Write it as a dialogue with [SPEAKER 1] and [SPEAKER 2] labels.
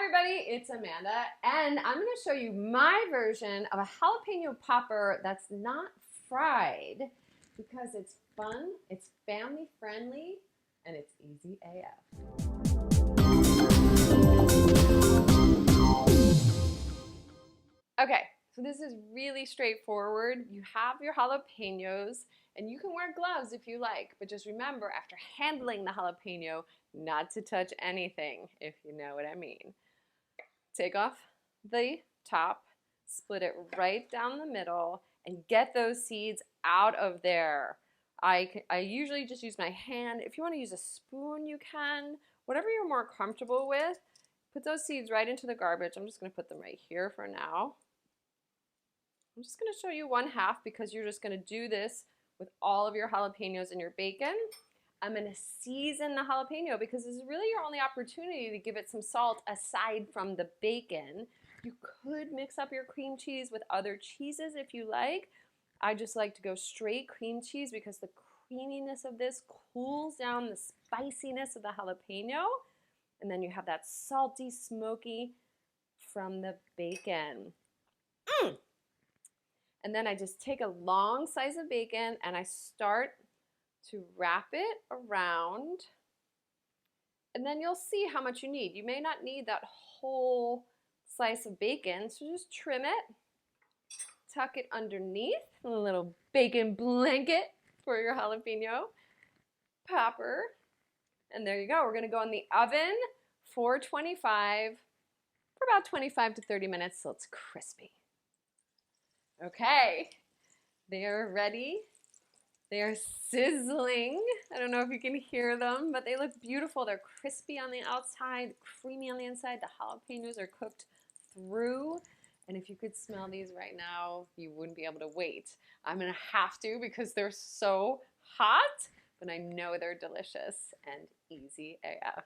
[SPEAKER 1] everybody, it's Amanda, and I'm going to show you my version of a jalapeno popper that's not fried because it's fun, it's family friendly, and it's easy AF. Okay, so this is really straightforward. You have your jalapenos, and you can wear gloves if you like, but just remember after handling the jalapeno not to touch anything, if you know what I mean. Take off the top, split it right down the middle, and get those seeds out of there. I usually just use my hand. If you want to use a spoon, you can. Whatever you're more comfortable with. Put those seeds right into the garbage. I'm just going to put them right here for now. I'm just going to show you one half because you're just going to do this with all of your jalapenos and your bacon. I'm going to season the jalapeno because this is really your only opportunity to give it some salt aside from the bacon. You could mix up your cream cheese with other cheeses if you like. I just like to go straight cream cheese because the creaminess of this cools down the spiciness of the jalapeno. And then you have that salty, smoky from the bacon. And then I just take a long slice of bacon and I start to wrap it around, and then you'll see how much you need. You may not need that whole slice of bacon, so just trim it, tuck it underneath, a little bacon blanket for your jalapeno popper, and there you go. We're gonna go in the oven, 425, for about 25 to 30 minutes so it's crispy. Okay, they are ready. They are sizzling. I don't know if you can hear them, but they look beautiful. They're crispy on the outside, creamy on the inside. The jalapenos are cooked through. And if you could smell these right now, you wouldn't be able to wait. I'm gonna have to because they're so hot, but I know they're delicious and easy AF.